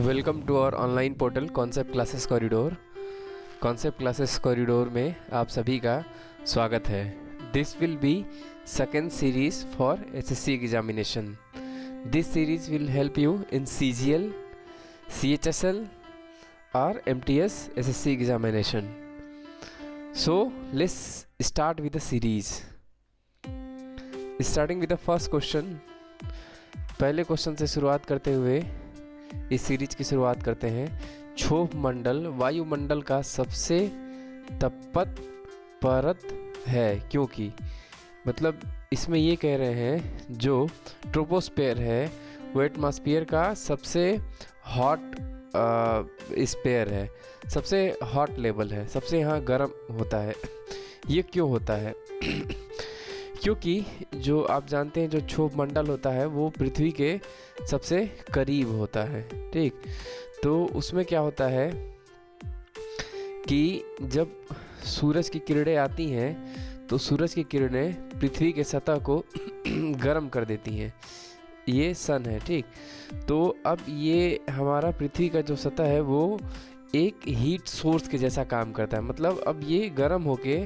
Welcome to our online portal concept classes corridor. Concept classes corridor में आप सभी का स्वागत है। This will be second series for SSC examination. This series will help you in CGL, CHSL और MTS SSC examination. So let's start with the series. Starting with the first question. पहले question से शुरुआत करते हुए इस series की शुरुआत करते हैं। क्षोभ मंडल वायुमंडल का सबसे तपत परत है क्योंकि, मतलब इसमें ये कह रहे हैं जो ट्रोपोस्फेयर है वो एटमॉस्फेयर का सबसे हॉट स्पेयर है, सबसे हॉट लेवल है, सबसे यहाँ गर्म होता है। ये क्यों होता है? क्योंकि जो आप जानते हैं जो क्षोभ मंडल होता है वो पृथ्वी के सबसे करीब होता है। ठीक, तो उसमें क्या होता है कि जब सूरज की किरणें आती हैं तो सूरज की किरणें पृथ्वी के सतह को गर्म कर देती हैं। ये सन है, ठीक। तो अब ये हमारा पृथ्वी का जो सतह है वो एक हीट सोर्स के जैसा काम करता है। मतलब अब ये गर्म होके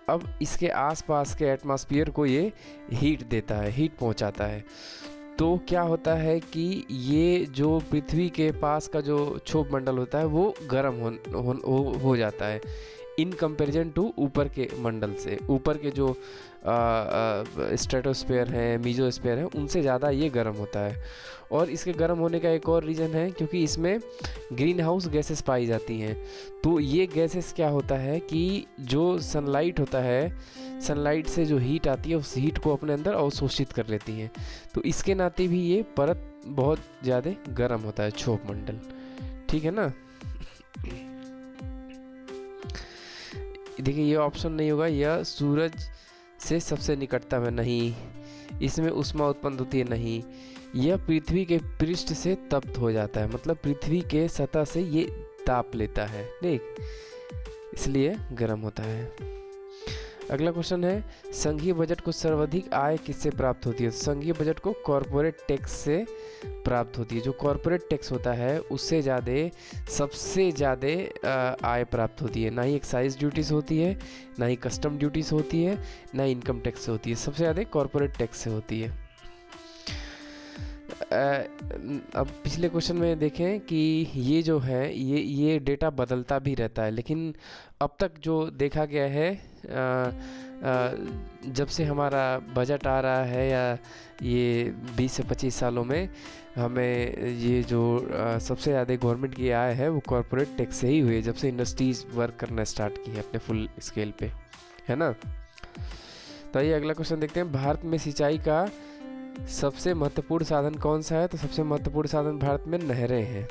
अब इसके आसपास के एटमॉस्फेयर को ये हीट देता है, हीट पहुंचाता है। तो क्या होता है कि ये जो पृथ्वी के पास का जो क्षोभ मंडल होता है वो गर्म हो जाता है इन कंपैरिजन टू ऊपर के मंडल से। ऊपर के जो स्ट्रेटोस्फेयर हैं, मीजोस्फेयर हैं, उनसे ज़्यादा ये गर्म होता है। और इसके गर्म होने का एक और रीज़न है क्योंकि इसमें ग्रीन हाउस गैसेस पाई जाती हैं। तो ये गैसेस क्या होता है कि जो सनलाइट होता है, सनलाइट से जो हीट आती है उस हीट को अपने अंदर अवशोषित कर लेती हैं। तो इसके नाते भी ये परत बहुत ज़्यादा गर्म होता है, क्षोभ मंडल। ठीक है ना? देखिए ये ऑप्शन नहीं होगा, यह सूरज से सबसे निकटतम है, नहीं। इसमें ऊष्मा उत्पन्न होती है, नहीं। यह पृथ्वी के पृष्ठ से तप्त हो जाता है, मतलब पृथ्वी के सतह से ये ताप लेता है, ठीक, इसलिए गर्म होता है। अगला क्वेश्चन है, संघीय बजट को सर्वाधिक आय किससे प्राप्त होती है? संघीय बजट को कॉरपोरेट टैक्स से प्राप्त होती है। जो कॉरपोरेट टैक्स होता है उससे ज़्यादा, सबसे ज़्यादा आय प्राप्त होती है। ना ही एक्साइज ड्यूटीज़ होती है, ना ही कस्टम ड्यूटीज़ होती है, ना ही इनकम टैक्स से होती है। सबसे ज़्यादा कॉरपोरेट टैक्स से होती है। अब पिछले क्वेश्चन में देखें कि ये जो है ये डेटा बदलता भी रहता है, लेकिन अब तक जो देखा गया है जब से हमारा बजट आ रहा है या ये 20 से 25 सालों में, हमें ये जो सबसे ज़्यादा गवर्नमेंट की आय है वो कॉरपोरेट टैक्स से ही हुई है, जब से इंडस्ट्रीज़ वर्क करना स्टार्ट की है अपने फुल स्केल पे, है ना। तो ये अगला क्वेश्चन देखते हैं। भारत में सिंचाई का सबसे महत्वपूर्ण साधन कौन सा है? तो सबसे महत्वपूर्ण साधन भारत में नहरें हैं।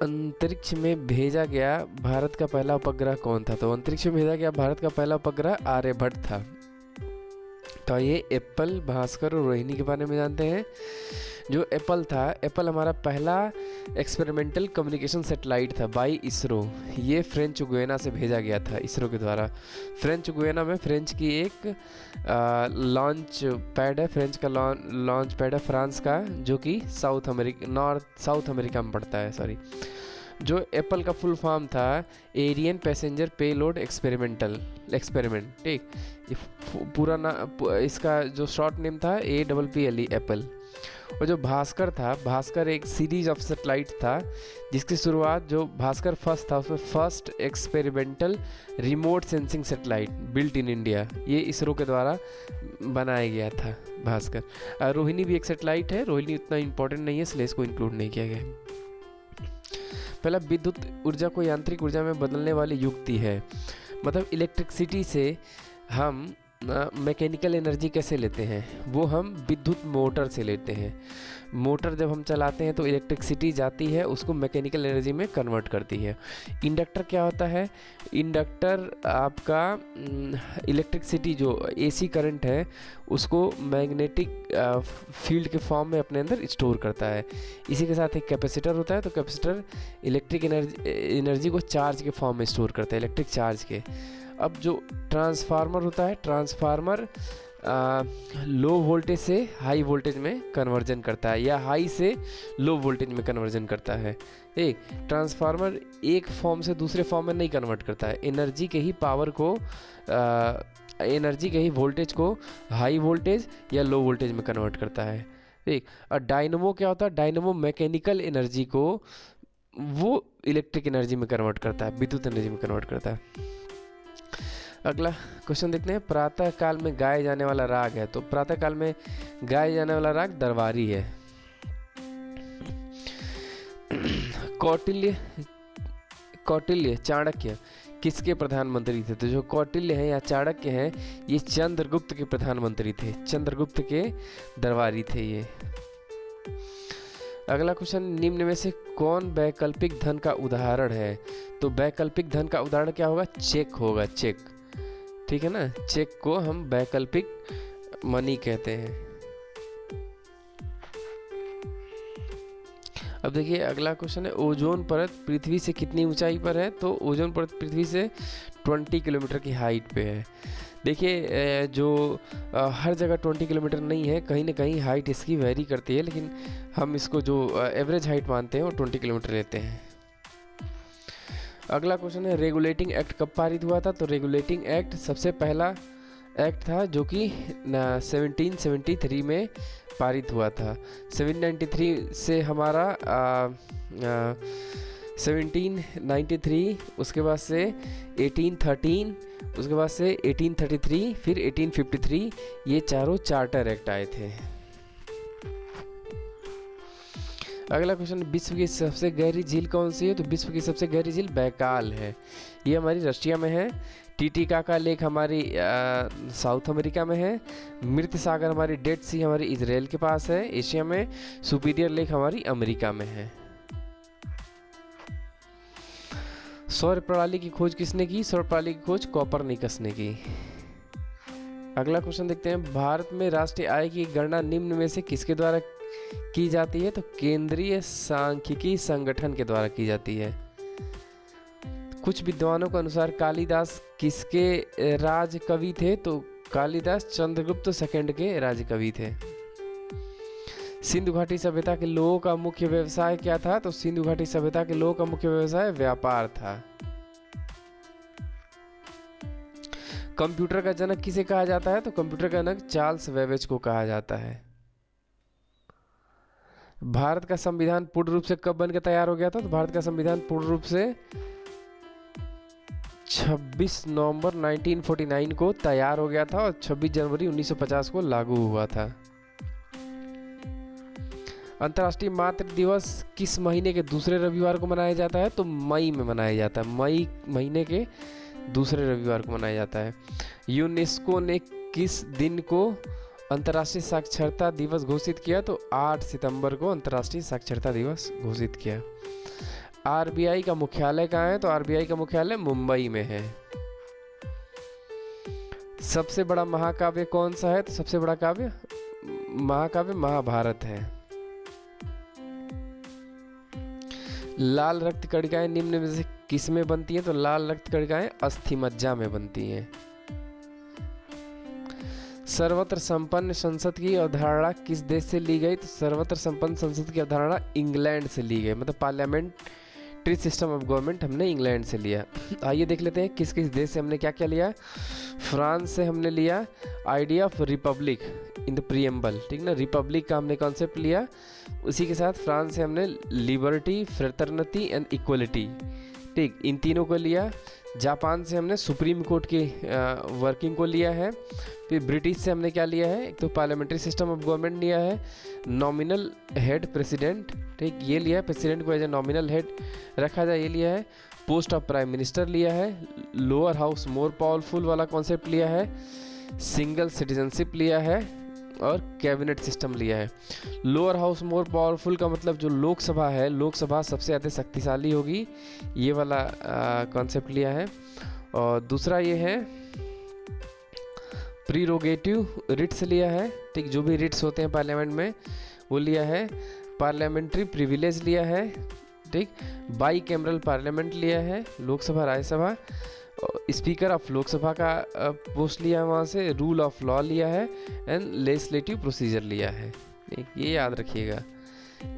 अंतरिक्ष में भेजा गया भारत का पहला उपग्रह कौन था? तो अंतरिक्ष में भेजा गया भारत का पहला उपग्रह आर्यभट्ट था। तो ये एप्पल, भास्कर और रोहिणी के बारे में जानते हैं। जो एप्पल था, एप्पल हमारा पहला एक्सपेरिमेंटल कम्युनिकेशन सैटेलाइट था बाय इसरो। ये फ्रेंच गुयाना से भेजा गया था इसरो के द्वारा। फ्रेंच गुयाना में फ्रेंच की एक लॉन्च पैड है, फ्रेंच का लॉन्च पैड है फ्रांस का, जो कि साउथ अमेरिका में पड़ता है, सॉरी। जो एप्पल का फुल फॉर्म था एरियन पैसेंजर पेलोड एक्सपेरिमेंट, ठीक। पूरा ना, इसका जो शॉर्ट नेम था APPLE, एप्पल। और जो भास्कर था, भास्कर एक सीरीज ऑफ सैटेलाइट था जिसकी शुरुआत, जो भास्कर फर्स्ट था उसमें first experimental remote sensing satellite built in India, ये इसरो के द्वारा बनाया गया था भास्कर। रोहिणी भी एक सैटेलाइट है, रोहिणी उतना इंपॉर्टेंट नहीं है इसलिए इसको इंक्लूड नहीं किया गया। पहला विद्युत ऊर्जा को यांत्रिक ऊर्जा में बदलने वाली युक्ति है, मतलब इलेक्ट्रिसिटी से हम मैकेनिकल एनर्जी कैसे लेते हैं? वो हम विद्युत मोटर से लेते हैं। मोटर जब हम चलाते हैं तो इलेक्ट्रिसिटी जाती है, उसको मैकेनिकल एनर्जी में कन्वर्ट करती है। इंडक्टर क्या होता है? इंडक्टर आपका इलेक्ट्रिसिटी जो AC करंट है उसको मैग्नेटिक फील्ड के फॉर्म में अपने अंदर स्टोर करता है। इसी के साथ एक कैपेसिटर होता है, तो कैपेसिटर इलेक्ट्रिक एनर्जी को चार्ज के फॉर्म में स्टोर करता है, इलेक्ट्रिक चार्ज के। अब जो ट्रांसफार्मर होता है, ट्रांसफार्मर लो वोल्टेज से हाई वोल्टेज में कन्वर्जन करता है या हाई से लो वोल्टेज में कन्वर्जन करता है। एक ट्रांसफार्मर एक फॉर्म से दूसरे फॉर्म में नहीं कन्वर्ट करता है, एनर्जी के ही पावर को एनर्जी के ही वोल्टेज को हाई वोल्टेज या लो वोल्टेज में कन्वर्ट करता है। ठीक। और डायनमो क्या होता है? डायनमो मैकेनिकल एनर्जी को वो इलेक्ट्रिक एनर्जी में कन्वर्ट करता है, विद्युत एनर्जी में कन्वर्ट करता है। अगला क्वेश्चन देखते हैं, प्रातः काल में गाए जाने वाला राग है। तो प्रातः काल में गाए जाने वाला राग दरबारी है। कौटिल्य चाणक्य किसके प्रधानमंत्री थे? तो जो कौटिल्य हैं या चाणक्य हैं ये चंद्रगुप्त के प्रधानमंत्री थे, चंद्रगुप्त के दरबारी थे ये। अगला क्वेश्चन, निम्न में से कौन वैकल्पिक धन का उदाहरण है? तो वैकल्पिक धन का उदाहरण क्या होगा? चेक होगा, चेक। ठीक है ना, चेक को हम वैकल्पिक मनी कहते हैं। अब देखिए अगला क्वेश्चन है, ओजोन परत पृथ्वी से कितनी ऊंचाई पर है? तो ओजोन परत पृथ्वी से 20 किलोमीटर की हाइट पे है। देखिए जो हर जगह 20 किलोमीटर नहीं है, कहीं ना कहीं हाइट इसकी वेरी करती है, लेकिन हम इसको जो एवरेज हाइट मानते हैं वो 20 किलोमीटर लेते हैं। अगला क्वेश्चन है, रेगुलेटिंग एक्ट कब पारित हुआ था? तो रेगुलेटिंग एक्ट सबसे पहला एक्ट था जो कि 1773 में पारित हुआ था। 1793 से हमारा 1793, उसके बाद से 1813, उसके बाद से 1833, फिर 1853, ये चारों चार्टर एक्ट आए थे। अगला क्वेश्चन, विश्व की सबसे गहरी झील कौन सी है? तो विश्व की सबसे गहरी झील बैकाल है, ये हमारी रशिया में है। टीटीकाका लेक हमारी साउथ अमेरिका में है। मृत सागर हमारी डेड सी हमारी इजराइल के पास है एशिया में। सुपीरियर लेक हमारी अमेरिका में है। सौर प्रणाली की खोज किसने की? सौर प्रणाली की खोज कोपरनिकस ने की। अगला क्वेश्चन देखते हैं, भारत में राष्ट्रीय आय की गणना निम्न में से किसके द्वारा की जाती है? तो केंद्रीय सांख्यिकी संगठन के द्वारा की जाती है। कुछ विद्वानों के अनुसार कालिदास किसके राज कवि थे? तो कालिदास चंद्रगुप्त सेकंड के राज कवि थे। सिंधु घाटी सभ्यता के लोगों का मुख्य व्यवसाय क्या था? तो सिंधु घाटी सभ्यता के लोगों का मुख्य व्यवसाय व्यापार था। कंप्यूटर का जनक किसे कहा जाता है? तो कंप्यूटर का जनक चार्ल्स बेबेज को कहा जाता है। भारत का संविधान पूर्ण रूप से कब बनकर तैयार हो गया था? तो भारत का संविधान पूर्ण रूप से 26 नवंबर 1949 को तैयार हो गया था और 26 जनवरी 1950 को लागू हुआ था। अंतर्राष्ट्रीय मातृ दिवस किस महीने के दूसरे रविवार को मनाया जाता है? तो मई में मनाया जाता है, मई महीने के दूसरे रविवार को मनाया जाता है। यूनेस्को ने किस दिन को अंतर्राष्ट्रीय साक्षरता दिवस घोषित किया? तो 8 सितंबर को अंतर्राष्ट्रीय साक्षरता दिवस घोषित किया। आरबीआई का मुख्यालय कहाँ है? तो आरबीआई का मुख्यालय मुंबई में है। सबसे बड़ा महाकाव्य कौन सा है? तो सबसे बड़ा महाकाव्य महाभारत है। लाल रक्त कणिकाएं निम्न में से किस में बनती हैं? तो लाल रक्त कणिकाएं अस्थि मज्जा में बनती हैं। सर्वत्र संपन्न संसद की अवधारणा किस देश से ली गई? तो सर्वत्र संपन्न संसद की अवधारणा इंग्लैंड से ली गई, मतलब पार्लियामेंट्री सिस्टम ऑफ गवर्नमेंट हमने इंग्लैंड से लिया। आइए देख लेते हैं किस किस देश से हमने क्या क्या लिया। फ्रांस से हमने लिया idea of Republic in the preamble, ठीक ना, रिपब्लिक का हमने कॉन्सेप्ट लिया। उसी के साथ फ्रांस से हमने लिबर्टी, फ्रेटर्निटी एंड इक्वलिटी, ठीक, इन तीनों को लिया। जापान से हमने सुप्रीम कोर्ट की वर्किंग को लिया है। फिर ब्रिटिश से हमने क्या लिया है? एक तो पार्लियामेंट्री सिस्टम ऑफ गवर्नमेंट लिया है, नॉमिनल हेड प्रेसिडेंट, ठीक, ये लिया है, प्रेसिडेंट को एज ए नॉमिनल हेड रखा जाए, ये लिया है। पोस्ट ऑफ प्राइम मिनिस्टर लिया है। लोअर हाउस मोर पावरफुल वाला कॉन्सेप्ट लिया है। सिंगल सिटीजनशिप लिया है और कैबिनेट सिस्टम लिया है। लोअर हाउस मोर पावरफुल का मतलब जो लोकसभा है, लोकसभा सबसे ज़्यादा शक्तिशाली होगी, ये वाला कॉन्सेप्ट लिया है। और दूसरा ये है प्रीरोगेटिव रिट्स लिया है, ठीक, जो भी रिट्स होते हैं पार्लियामेंट में वो लिया है। पार्लियामेंट्री प्रिविलेज लिया है, ठीक, बाई कैमरल पार्लियामेंट लिया है, लोकसभा राज्यसभा। स्पीकर ऑफ लोकसभा का पोस्ट लिया है वहाँ से, रूल ऑफ लॉ लिया है एंड लेजिस्लेटिव प्रोसीजर लिया है। ये याद रखिएगा।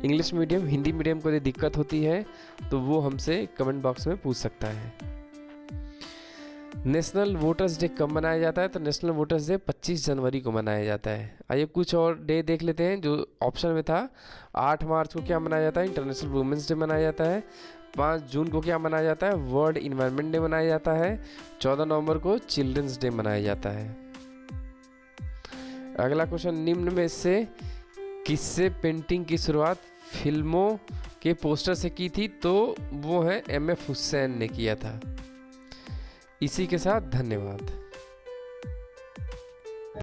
इंग्लिश मीडियम, हिंदी मीडियम को यदि दिक्कत होती है तो वो हमसे कमेंट बॉक्स में पूछ सकता है। नेशनल वोटर्स डे कब मनाया जाता है? तो नेशनल वोटर्स डे 25 जनवरी को मनाया जाता है। आइए कुछ और डे देख लेते हैं जो ऑप्शन में था। 8 मार्च को क्या मनाया जाता है? इंटरनेशनल वुमेंस डे मनाया जाता है। 5 जून को क्या मनाया जाता है? वर्ल्ड इन्वायरमेंट डे मनाया जाता है। 14 नवंबर को चिल्ड्रंस डे मनाया जाता है। अगला क्वेश्चन, निम्न में से किससे पेंटिंग की शुरुआत फिल्मों के पोस्टर से की थी? तो वो है MF हुसैन ने किया था। इसी के साथ धन्यवाद।